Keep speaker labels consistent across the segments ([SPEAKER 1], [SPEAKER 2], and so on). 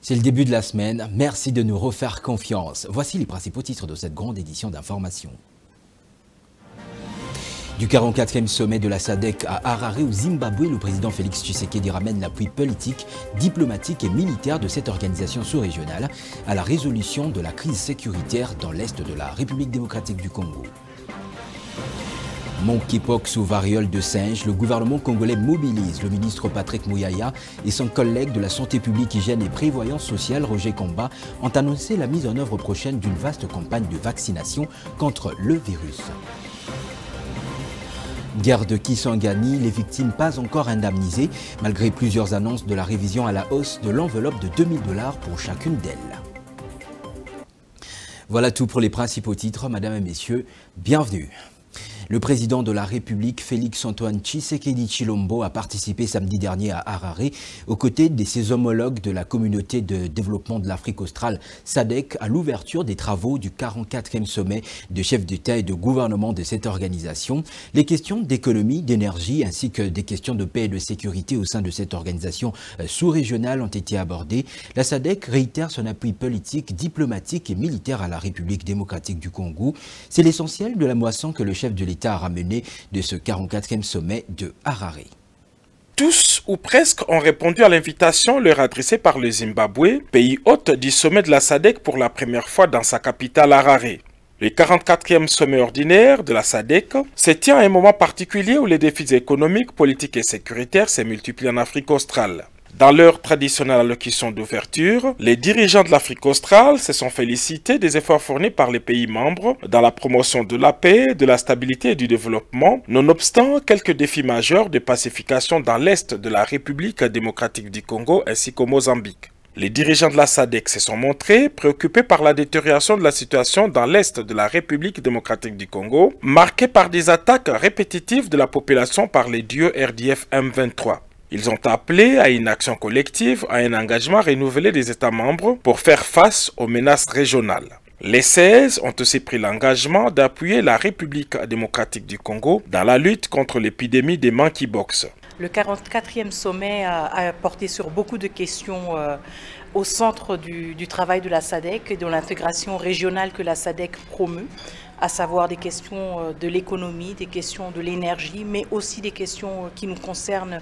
[SPEAKER 1] C'est le début de la semaine, merci de nous refaire confiance. Voici les principaux titres de cette grande édition d'information. Du 44e sommet de la SADC à Harare au Zimbabwe, le président Félix Tshisekedi ramène l'appui politique, diplomatique et militaire de cette organisation sous-régionale à la résolution de la crise sécuritaire dans l'est de la République démocratique du Congo. Monkeypox ou variole de singe, le gouvernement congolais mobilise. Le ministre Patrick Mouyaya et son collègue de la Santé publique, Hygiène et Prévoyance sociale, Roger Komba, ont annoncé la mise en œuvre prochaine d'une vaste campagne de vaccination contre le virus. Guerre de Kisangani, les victimes pas encore indemnisées, malgré plusieurs annonces de la révision à la hausse de l'enveloppe de 2 000 $ pour chacune d'elles. Voilà tout pour les principaux titres, mesdames et messieurs, bienvenue. Le président de la République, Félix-Antoine Tshisekedi Tshilombo, a participé samedi dernier à Harare aux côtés de ses homologues de la communauté de développement de l'Afrique australe, SADC, à l'ouverture des travaux du 44e sommet de chefs d'État et de gouvernement de cette organisation. Les questions d'économie, d'énergie ainsi que des questions de paix et de sécurité au sein de cette organisation sous-régionale ont été abordées. La SADC réitère son appui politique, diplomatique et militaire à la République démocratique du Congo. C'est l'essentiel de la moisson que le chef de l'État a ramené de ce 44e sommet de Harare.
[SPEAKER 2] Tous ou presque ont répondu à l'invitation leur adressée par le Zimbabwe, pays hôte du sommet de la SADC pour la première fois dans sa capitale Harare. Le 44e sommet ordinaire de la SADC se tient à un moment particulier où les défis économiques, politiques et sécuritaires se multiplient en Afrique australe. Dans leur traditionnelle allocution d'ouverture, les dirigeants de l'Afrique australe se sont félicités des efforts fournis par les pays membres dans la promotion de la paix, de la stabilité et du développement, nonobstant quelques défis majeurs de pacification dans l'est de la République démocratique du Congo ainsi qu'au Mozambique. Les dirigeants de la SADC se sont montrés préoccupés par la détérioration de la situation dans l'est de la République démocratique du Congo, marquée par des attaques répétitives de la population par les dieux RDF M23. Ils ont appelé à une action collective, à un engagement renouvelé des États membres pour faire face aux menaces régionales. Les 16 ont aussi pris l'engagement d'appuyer la République démocratique du Congo dans la lutte contre l'épidémie des monkeypox.
[SPEAKER 3] Le 44e sommet a porté sur beaucoup de questions au centre du travail de la SADC et de l'intégration régionale que la SADC promeut, à savoir des questions de l'économie, des questions de l'énergie, mais aussi des questions qui nous concernent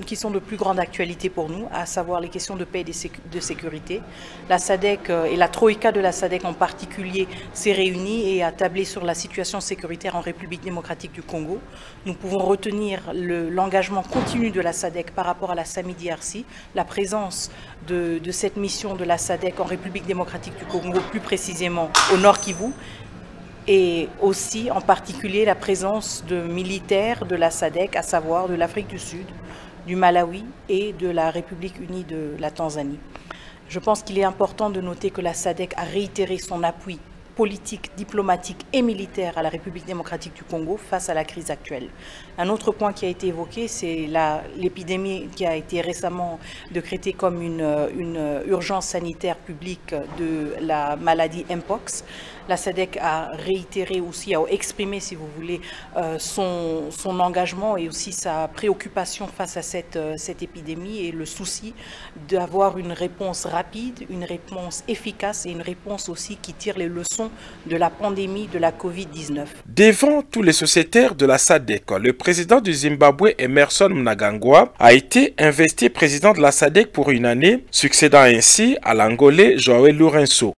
[SPEAKER 3] qui sont de plus grande actualité pour nous, à savoir les questions de paix et de sécurité. La SADC et la Troïka de la SADC en particulier s'est réunie et a tablé sur la situation sécuritaire en République démocratique du Congo. Nous pouvons retenir l'engagement continu de la SADC par rapport à la SAMI-DRC, la présence de cette mission de la SADC en République démocratique du Congo, plus précisément au Nord Kivu, et aussi en particulier la présence de militaires de la SADC, à savoir de l'Afrique du Sud, du Malawi et de la République unie de la Tanzanie. Je pense qu'il est important de noter que la SADC a réitéré son appui politique, diplomatique et militaire à la République démocratique du Congo face à la crise actuelle. Un autre point qui a été évoqué, c'est l'épidémie qui a été récemment décrétée comme une urgence sanitaire publique de la maladie Mpox. La SADC a réitéré aussi, a exprimé, si vous voulez, son engagement et aussi sa préoccupation face à cette épidémie et le souci d'avoir une réponse rapide, une réponse efficace et une réponse aussi qui tire les leçons de la pandémie de la Covid-19.
[SPEAKER 2] Devant tous les sociétaires de la SADC, le président du Zimbabwe, Emmerson Mnangagwa, a été investi président de la SADC pour une année, succédant ainsi à l'Angolais João Lourenço.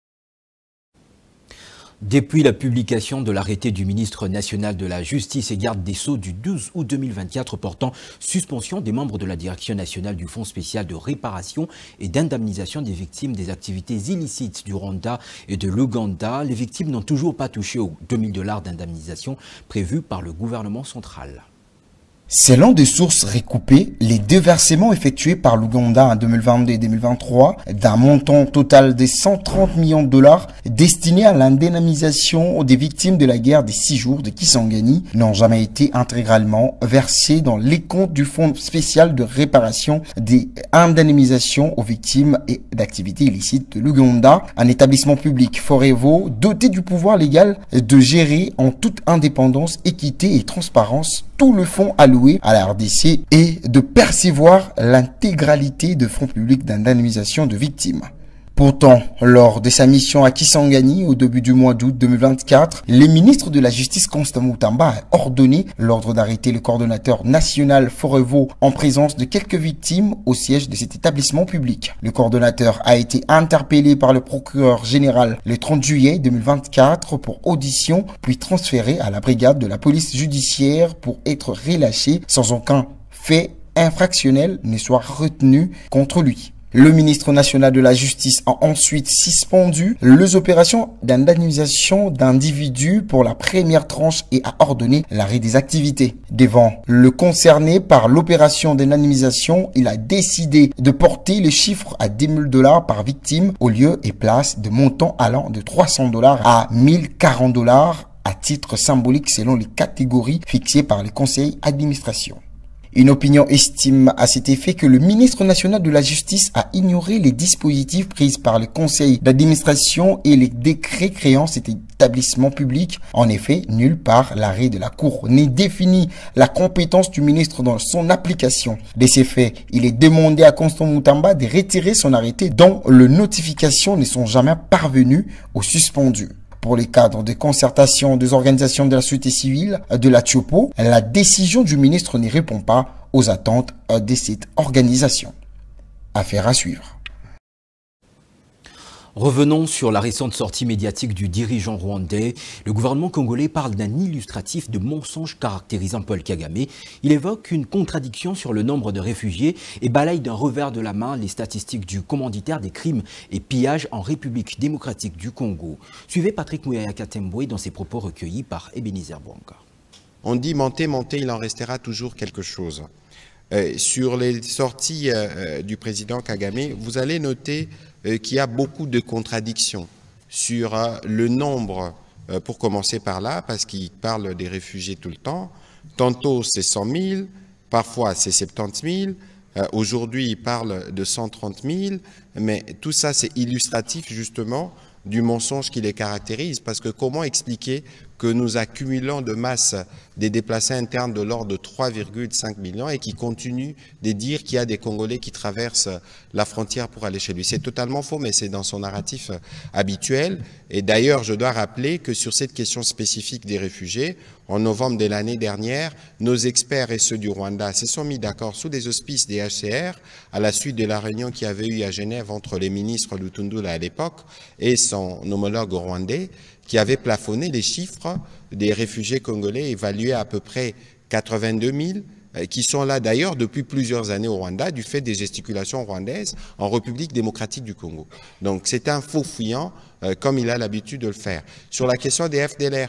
[SPEAKER 1] Depuis la publication de l'arrêté du ministre national de la Justice et garde des Sceaux du 12 août 2024 portant suspension des membres de la Direction nationale du Fonds spécial de réparation et d'indemnisation des victimes des activités illicites du Rwanda et de l'Ouganda, les victimes n'ont toujours pas touché aux 2 000 $ d'indemnisation prévus par le gouvernement central.
[SPEAKER 4] Selon des sources recoupées, les déversements effectués par l'Ouganda en 2022 et 2023 d'un montant total de 130 millions de $ destinés à l'indemnisation des victimes de la guerre des 6 jours de Kisangani n'ont jamais été intégralement versés dans les comptes du Fonds spécial de réparation des indemnisations aux victimes et d'activités illicites de l'Ouganda, un établissement public Forevo doté du pouvoir légal de gérer en toute indépendance, équité et transparence tout le fonds alloué à la RDC et de percevoir l'intégralité de fonds publics d'indemnisation de victimes. Pourtant, lors de sa mission à Kisangani au début du mois d'août 2024, le ministre de la Justice Constant Mutamba a ordonné l'ordre d'arrêter le coordonnateur national Forevo en présence de quelques victimes au siège de cet établissement public. Le coordonnateur a été interpellé par le procureur général le 30 juillet 2024 pour audition, puis transféré à la brigade de la police judiciaire pour être relâché sans aucun fait infractionnel ne soit retenu contre lui. Le ministre national de la Justice a ensuite suspendu les opérations d'indemnisation d'individus pour la première tranche et a ordonné l'arrêt des activités. Devant le concerné par l'opération d'indemnisation, il a décidé de porter le chiffre à 10 000 $ par victime au lieu et place de montants allant de 300 $ à 1040 $ à titre symbolique selon les catégories fixées par le conseil d'administration. Une opinion estime à cet effet que le ministre national de la Justice a ignoré les dispositifs pris par le conseil d'administration et les décrets créant cet établissement public. En effet, nulle part l'arrêt de la Cour n'est défini la compétence du ministre dans son application. De ces faits, il est demandé à Constant Mutamba de retirer son arrêté dont les notifications ne sont jamais parvenues aux suspendus. Pour les cadres de concertation des organisations de la société civile de la Tchopo, la décision du ministre ne répond pas aux attentes de cette organisation. Affaire à suivre.
[SPEAKER 1] Revenons sur la récente sortie médiatique du dirigeant rwandais. Le gouvernement congolais parle d'un illustratif de mensonges caractérisant Paul Kagame. Il évoque une contradiction sur le nombre de réfugiés et balaye d'un revers de la main les statistiques du commanditaire des crimes et pillages en République démocratique du Congo. Suivez Patrick Muyaya Katembwe dans ses propos recueillis par Ebenezer Bwanka.
[SPEAKER 5] On dit mentez, mentez, il en restera toujours quelque chose. Sur les sorties du président Kagame, vous allez noter qu'il y a beaucoup de contradictions sur le nombre, pour commencer par là, parce qu'il parle des réfugiés tout le temps. Tantôt c'est 100 000, parfois c'est 70 000, aujourd'hui il parle de 130 000, mais tout ça c'est illustratif justement du mensonge qui les caractérise, parce que comment expliquer que nous accumulons de masse des déplacés internes de l'ordre de 3,5 millions et qui continuent de dire qu'il y a des Congolais qui traversent la frontière pour aller chez lui. C'est totalement faux, mais c'est dans son narratif habituel. Et d'ailleurs, je dois rappeler que sur cette question spécifique des réfugiés, en novembre de l'année dernière, nos experts et ceux du Rwanda se sont mis d'accord sous des auspices des HCR à la suite de la réunion qu'il y avait eu à Genève entre les ministres Lutundula à l'époque et son homologue rwandais, qui avait plafonné les chiffres des réfugiés congolais évalués à peu près 82 000, qui sont là d'ailleurs depuis plusieurs années au Rwanda, du fait des gesticulations rwandaises en République démocratique du Congo. Donc c'est un faux fuyant, comme il a l'habitude de le faire. Sur la question des FDLR,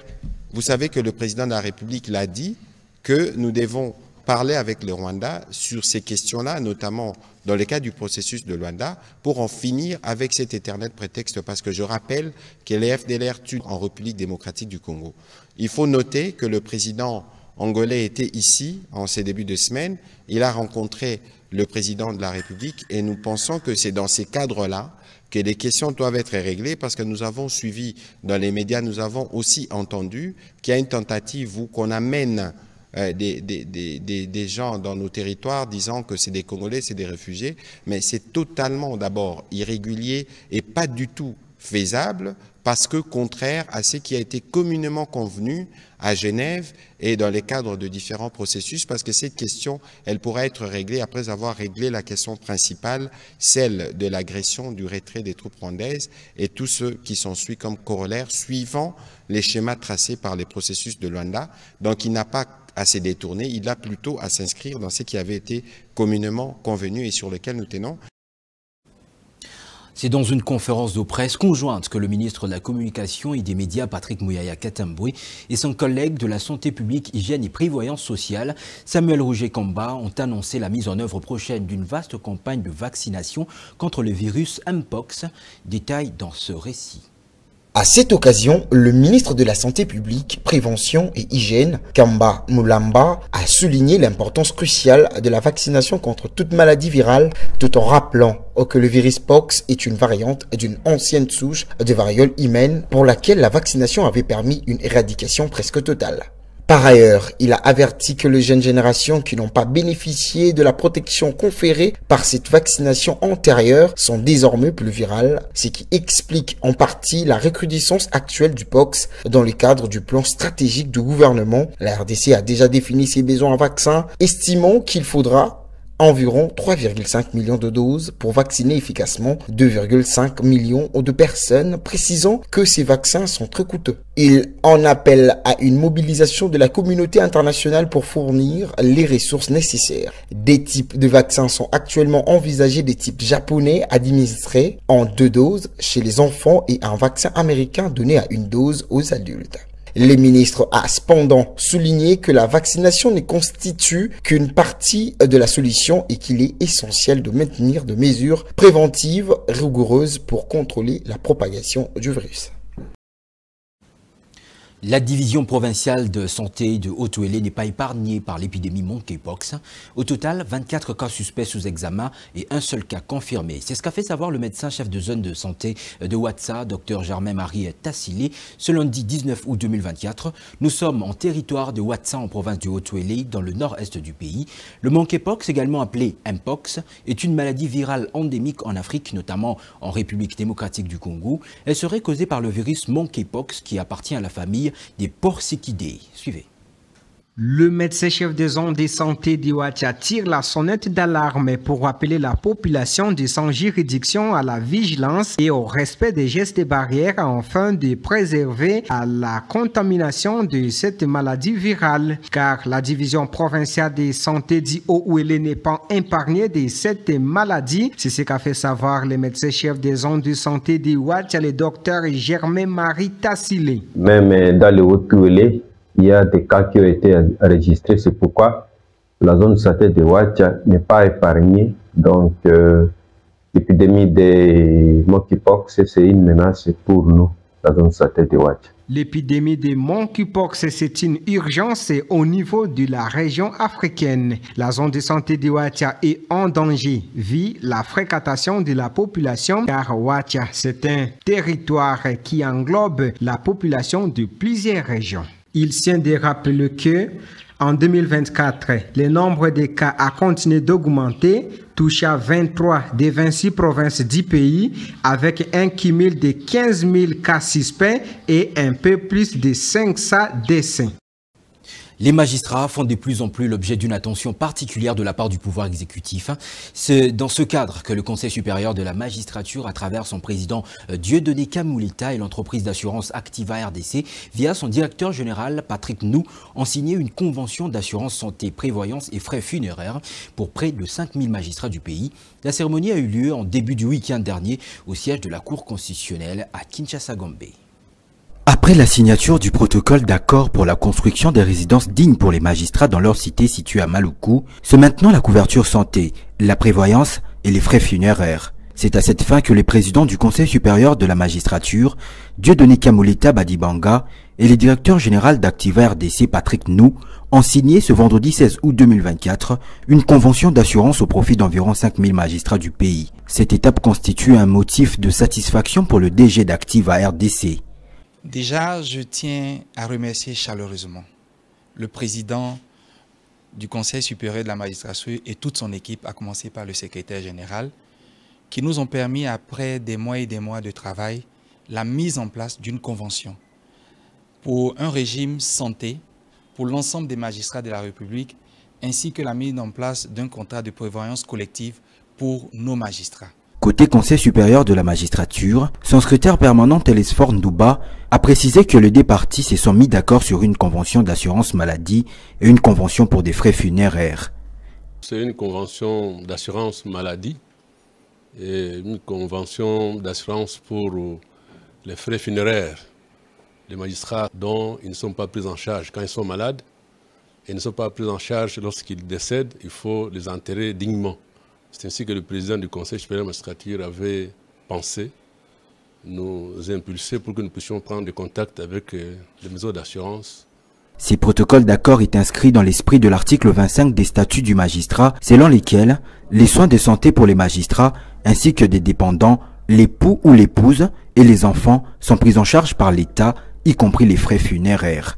[SPEAKER 5] vous savez que le président de la République l'a dit, que nous devons parler avec le Rwanda sur ces questions-là, notamment dans le cas du processus de Luanda, pour en finir avec cet éternel prétexte, parce que je rappelle que les FDLR tuent en République démocratique du Congo. Il faut noter que le président angolais était ici en ces débuts de semaine, il a rencontré le président de la République et nous pensons que c'est dans ces cadres-là que les questions doivent être réglées, parce que nous avons suivi dans les médias, nous avons aussi entendu qu'il y a une tentative où qu'on amène des gens dans nos territoires disant que c'est des Congolais, c'est des réfugiés, mais c'est totalement d'abord irrégulier et pas du tout faisable, parce que contraire à ce qui a été communément convenu à Genève et dans les cadres de différents processus, parce que cette question, elle pourra être réglée après avoir réglé la question principale, celle de l'agression, du retrait des troupes rwandaises et tout ce qui s'ensuit comme corollaire, suivant les schémas tracés par les processus de Luanda. Donc il n'a pas à se détourner, il a plutôt à s'inscrire dans ce qui avait été communément convenu et sur lequel nous tenons.
[SPEAKER 1] C'est dans une conférence de presse conjointe que le ministre de la Communication et des Médias, Patrick Muyaya Katembwe, et son collègue de la Santé publique, Hygiène et Prévoyance sociale, Samuel Rouget-Kamba, ont annoncé la mise en œuvre prochaine d'une vaste campagne de vaccination contre le virus Mpox. Détail dans ce récit.
[SPEAKER 4] À cette occasion, le ministre de la Santé publique, Prévention et Hygiène, Kamba Mulamba, a souligné l'importance cruciale de la vaccination contre toute maladie virale, tout en rappelant que le virus Pox est une variante d'une ancienne souche de variole humaine pour laquelle la vaccination avait permis une éradication presque totale. Par ailleurs, il a averti que les jeunes générations qui n'ont pas bénéficié de la protection conférée par cette vaccination antérieure sont désormais plus virales, ce qui explique en partie la recrudescence actuelle du POX dans le cadre du plan stratégique du gouvernement. La RDC a déjà défini ses besoins en vaccins, estimant qu'il faudra environ 3,5 millions de doses pour vacciner efficacement 2,5 millions de personnes, précisant que ces vaccins sont très coûteux. Il en appelle à une mobilisation de la communauté internationale pour fournir les ressources nécessaires. Des types de vaccins sont actuellement envisagés, des types japonais administrés en 2 doses chez les enfants et un vaccin américain donné à 1 dose aux adultes. Le ministre a cependant souligné que la vaccination ne constitue qu'une partie de la solution et qu'il est essentiel de maintenir des mesures préventives rigoureuses pour contrôler la propagation du virus.
[SPEAKER 1] La division provinciale de santé de Haut-Ouélé n'est pas épargnée par l'épidémie monkeypox. Au total, 24 cas suspects sous examen et un seul cas confirmé. C'est ce qu'a fait savoir le médecin chef de zone de santé de Ouatsa, Dr Germain-Marie Tassilé, ce lundi 19 août 2024. Nous sommes en territoire de Ouatsa en province du Haut-Ouélé, dans le nord-est du pays. Le monkeypox, également appelé Mpox, est une maladie virale endémique en Afrique, notamment en République démocratique du Congo. Elle serait causée par le virus monkeypox qui appartient à la famille des Porcichidae. Suivez.
[SPEAKER 6] Le médecin-chef des zones de santé d'Ouatsa tire la sonnette d'alarme pour appeler la population de sans juridiction à la vigilance et au respect des gestes et barrières afin de préserver à la contamination de cette maladie virale. Car la division provinciale de santé du Haut-Ouélé n'est pas épargnée de cette maladie. C'est ce qu'a fait savoir le médecin-chef des zones de santé d'Ouatsa, le docteur Germain-Marie Tassilé.
[SPEAKER 7] Même dans le Haut-Ouélé, il y a des cas qui ont été enregistrés, c'est pourquoi la zone de santé de Ouatsa n'est pas épargnée. Donc, l'épidémie de monkeypox, c'est une menace pour nous, la zone de santé de Ouatsa.
[SPEAKER 6] L'épidémie de monkeypox, c'est une urgence au niveau de la région africaine. La zone de santé de Ouatsa est en danger, vu la fréquentation de la population, car Ouatsa, c'est un territoire qui englobe la population de plusieurs régions. Il tient de rappeler que, en 2024, le nombre de cas a continué d'augmenter, touchant 23 des 26 provinces du pays, avec un cumul de 15 000 cas suspects et un peu plus de 500 décès.
[SPEAKER 1] Les magistrats font de plus en plus l'objet d'une attention particulière de la part du pouvoir exécutif. C'est dans ce cadre que le Conseil supérieur de la magistrature, à travers son président Dieudonné Kamoulita et l'entreprise d'assurance Activa RDC, via son directeur général Patrick Nou, ont signé une convention d'assurance santé, prévoyance et frais funéraires pour près de 5 000 magistrats du pays. La cérémonie a eu lieu en début du week-end dernier au siège de la Cour constitutionnelle à Kinshasa-Gombe. Après la signature du protocole d'accord pour la construction des résidences dignes pour les magistrats dans leur cité située à Maluku, c'est maintenant la couverture santé, la prévoyance et les frais funéraires. C'est à cette fin que les présidents du Conseil supérieur de la magistrature, Dieudonné Kamoulita Badibanga, et le directeur général d'Activa RDC Patrick Nou ont signé ce vendredi 16 août 2024 une convention d'assurance au profit d'environ 5 000 magistrats du pays. Cette étape constitue un motif de satisfaction pour le DG d'Activa RDC.
[SPEAKER 8] Déjà, je tiens à remercier chaleureusement le président du Conseil supérieur de la magistrature et toute son équipe, à commencer par le secrétaire général, qui nous ont permis, après des mois et des mois de travail, la mise en place d'une convention pour un régime santé pour l'ensemble des magistrats de la République, ainsi que la mise en place d'un contrat de prévoyance collective pour nos magistrats.
[SPEAKER 1] Côté Conseil supérieur de la magistrature, son secrétaire permanent Télésphore Ndouba a précisé que les deux parties se sont mis d'accord sur une convention d'assurance maladie et une convention pour des frais funéraires.
[SPEAKER 9] C'est une convention d'assurance maladie et une convention d'assurance pour les frais funéraires. Les magistrats dont ils ne sont pas pris en charge quand ils sont malades et ne sont pas pris en charge lorsqu'ils décèdent, il faut les enterrer dignement. C'est ainsi que le président du Conseil supérieur de la magistrature avait pensé, nous impulser pour que nous puissions prendre des contacts avec les maisons d'assurance.
[SPEAKER 1] Ces protocoles d'accord est inscrit dans l'esprit de l'article 25 des statuts du magistrat, selon lesquels les soins de santé pour les magistrats ainsi que des dépendants, l'époux ou l'épouse et les enfants sont pris en charge par l'État, y compris les frais funéraires.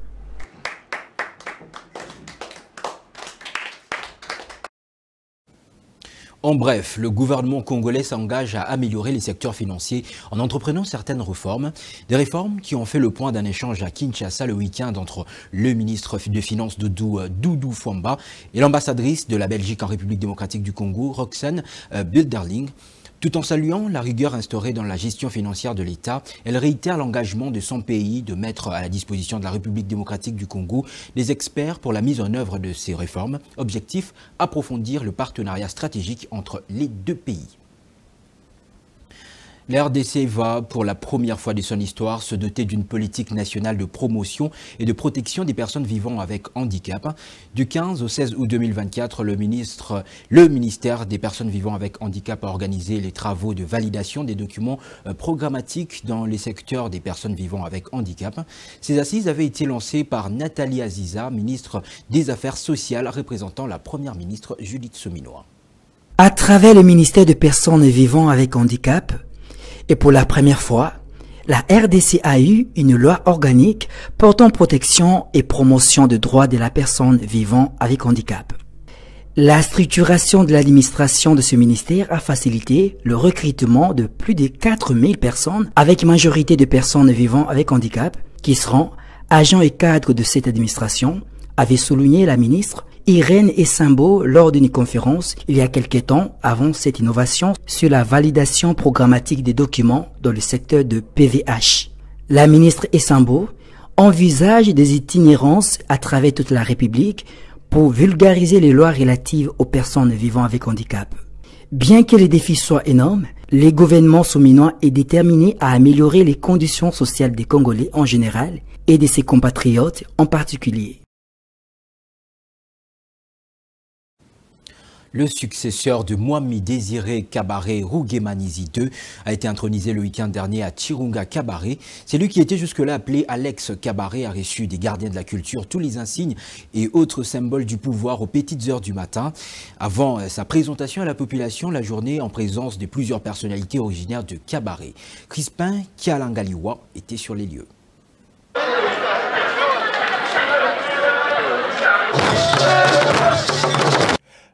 [SPEAKER 1] En bref, le gouvernement congolais s'engage à améliorer les secteurs financiers en entreprenant certaines réformes. Des réformes qui ont fait le point d'un échange à Kinshasa le week-end entre le ministre des Finances Doudou Fwamba et l'ambassadrice de la Belgique en République démocratique du Congo, Roxane Bilderling. Tout en saluant la rigueur instaurée dans la gestion financière de l'État, elle réitère l'engagement de son pays de mettre à la disposition de la République démocratique du Congo des experts pour la mise en œuvre de ces réformes. Objectif, approfondir le partenariat stratégique entre les deux pays. La RDC va, pour la première fois de son histoire, se doter d'une politique nationale de promotion et de protection des personnes vivant avec handicap. Du 15 au 16 août 2024, le ministère des personnes vivant avec handicap a organisé les travaux de validation des documents programmatiques dans les secteurs des personnes vivant avec handicap. Ces assises avaient été lancées par Nathalie Aziza, ministre des Affaires sociales, représentant la première ministre Judith Suminwa.
[SPEAKER 10] À travers le ministère des personnes vivant avec handicap, et pour la première fois, la RDC a eu une loi organique portant protection et promotion des droits de la personne vivant avec handicap. La structuration de l'administration de ce ministère a facilité le recrutement de plus de 4000 personnes avec majorité de personnes vivant avec handicap qui seront agents et cadres de cette administration, avait souligné la ministre Irène Essimbo lors d'une conférence il y a quelque temps avant cette innovation sur la validation programmatique des documents dans le secteur de PVH. La ministre Essimbo envisage des itinérances à travers toute la République pour vulgariser les lois relatives aux personnes vivant avec handicap. Bien que les défis soient énormes, le gouvernement souminois est déterminé à améliorer les conditions sociales des Congolais en général et de ses compatriotes en particulier.
[SPEAKER 1] Le successeur de Mwami Désiré Kabaré Rougemanizi II a été intronisé le week-end dernier à Chirunga Kabaré. C'est lui qui était jusque-là appelé Alex Kabaré, a reçu des gardiens de la culture tous les insignes et autres symboles du pouvoir aux petites heures du matin. Avant sa présentation à la population, la journée en présence de plusieurs personnalités originaires de Kabaré. Crispin Kialangaliwa était sur les lieux.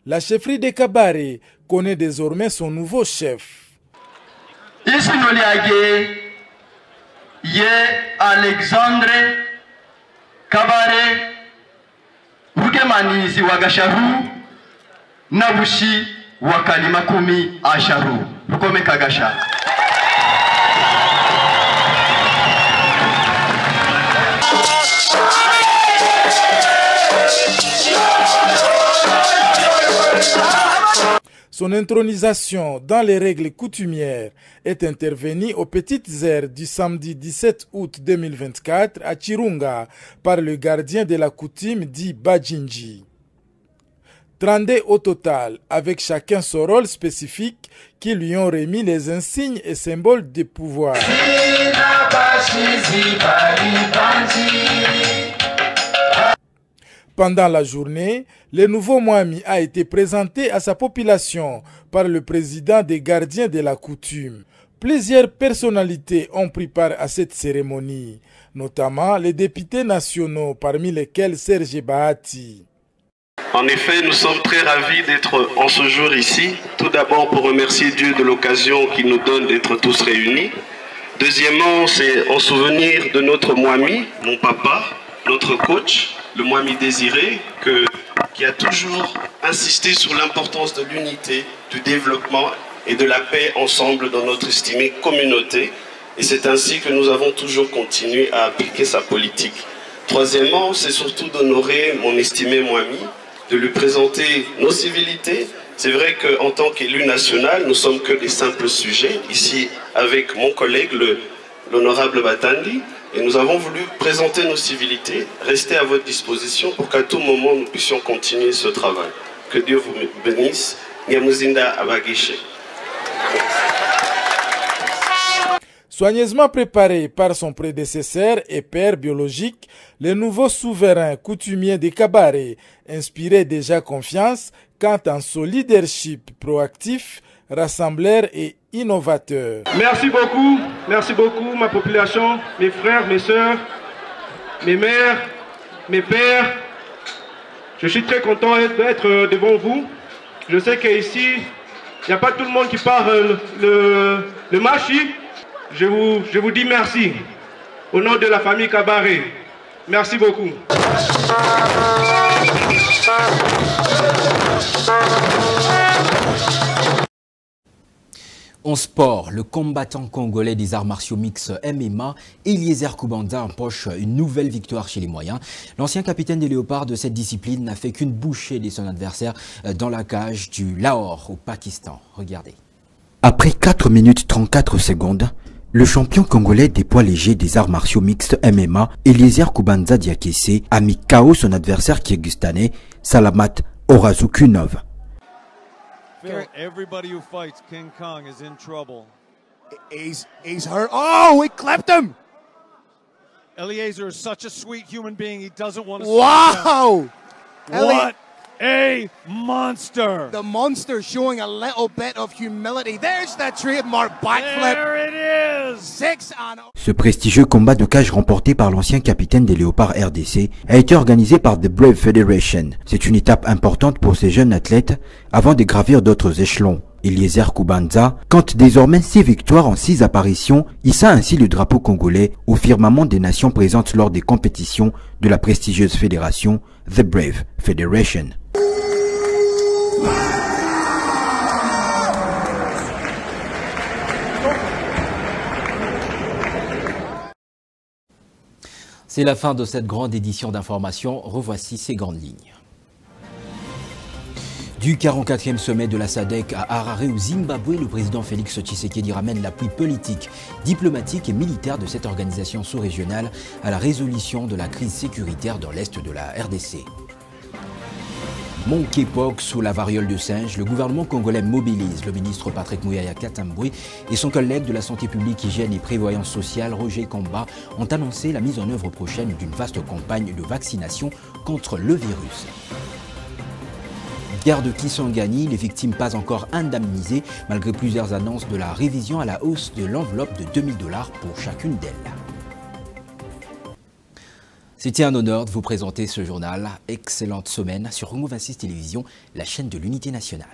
[SPEAKER 11] La chefferie de Kabaré connaît désormais son nouveau chef.
[SPEAKER 12] Ici Noliage, Ye Alexandre Kabaré Rougemanizi Wagasharu Nabushi Wakalimakumi Asharu Rukome Kagasha.
[SPEAKER 11] Son intronisation dans les règles coutumières est intervenue aux petites heures du samedi 17 août 2024 à Chirunga par le gardien de la coutume dit Bajinji. 32 au total, avec chacun son rôle spécifique qui lui ont remis les insignes et symboles de pouvoir. Pendant la journée, le nouveau Mwami a été présenté à sa population par le président des gardiens de la coutume. Plusieurs personnalités ont pris part à cette cérémonie, notamment les députés nationaux, parmi lesquels Serge Bahati.
[SPEAKER 13] En effet, nous sommes très ravis d'être en ce jour ici. Tout d'abord pour remercier Dieu de l'occasion qu'il nous donne d'être tous réunis. Deuxièmement, c'est en souvenir de notre Mwami, mon papa, notre coach, le Mwami Désiré, qui a toujours insisté sur l'importance de l'unité, du développement et de la paix ensemble dans notre estimée communauté. Et c'est ainsi que nous avons toujours continué à appliquer sa politique. Troisièmement, c'est surtout d'honorer mon estimé Mwami, de lui présenter nos civilités. C'est vrai qu'en tant qu'élu national, nous sommes que des simples sujets, ici avec mon collègue, l'honorable Batandi. Et nous avons voulu présenter nos civilités, rester à votre disposition pour qu'à tout moment nous puissions continuer ce travail. Que Dieu vous bénisse. Nyamuzinda Abagishe.
[SPEAKER 11] Soigneusement préparé par son prédécesseur et père biologique, le nouveau souverain coutumier de Kabaré inspirait déjà confiance quant à son leadership proactif, rassembleur et innovateur.
[SPEAKER 14] Merci beaucoup ma population, mes frères, mes sœurs, mes mères, mes pères. Je suis très content d'être devant vous. Je sais qu'ici, Il n'y a pas tout le monde qui part le match. Je vous dis merci. Au nom de la famille Kabaré. Merci beaucoup.
[SPEAKER 1] En sport, le combattant congolais des arts martiaux mixtes MMA, Eliezer Kubanza, empoche une nouvelle victoire chez les moyens. L'ancien capitaine des Léopards de cette discipline n'a fait qu'une bouchée de son adversaire dans la cage du Lahore au Pakistan. Regardez.
[SPEAKER 10] Après 4 minutes 34 secondes, le champion congolais des poids légers des arts martiaux mixtes MMA, Eliezer Kubanza Diakese, a mis KO son adversaire kirghistanais, Salamat Orazukunov.
[SPEAKER 15] Everybody who fights King Kong is in trouble. He's hurt. Oh, he clapped him. Eliezer is such a sweet human being. He doesn't want to. Wow! What a monster!
[SPEAKER 16] The monster showing a little bit of humility. There's that trademark backflip.
[SPEAKER 15] There it is.
[SPEAKER 16] 6 and...
[SPEAKER 10] Ce prestigieux combat de cage remporté par l'ancien capitaine des Léopards RDC a été organisé par The Brave Federation. C'est une étape importante pour ces jeunes athlètes avant de gravir d'autres échelons. Eliezer Kubanza compte désormais 6 victoires en 6 apparitions, hissa ainsi le drapeau congolais au firmament des nations présentes lors des compétitions de la prestigieuse fédération The Brave Federation.
[SPEAKER 1] C'est la fin de cette grande édition d'information. Revoici ces grandes lignes. Du 44e sommet de la SADC à Harare au Zimbabwe, le président Félix Tshisekedi ramène l'appui politique, diplomatique et militaire de cette organisation sous-régionale à la résolution de la crise sécuritaire dans l'est de la RDC. Monkeypox sous la variole de singe, le gouvernement congolais mobilise le ministre Patrick Muyaya Katambwe et son collègue de la santé publique, hygiène et prévoyance sociale, Roger Kamba, ont annoncé la mise en œuvre prochaine d'une vaste campagne de vaccination contre le virus. Guerre de Kisangani, les victimes pas encore indemnisées malgré plusieurs annonces de la révision à la hausse de l'enveloppe de $2000 pour chacune d'elles. C'était un honneur de vous présenter ce journal. Excellente semaine sur Congo 26 Télévision, la chaîne de l'unité nationale.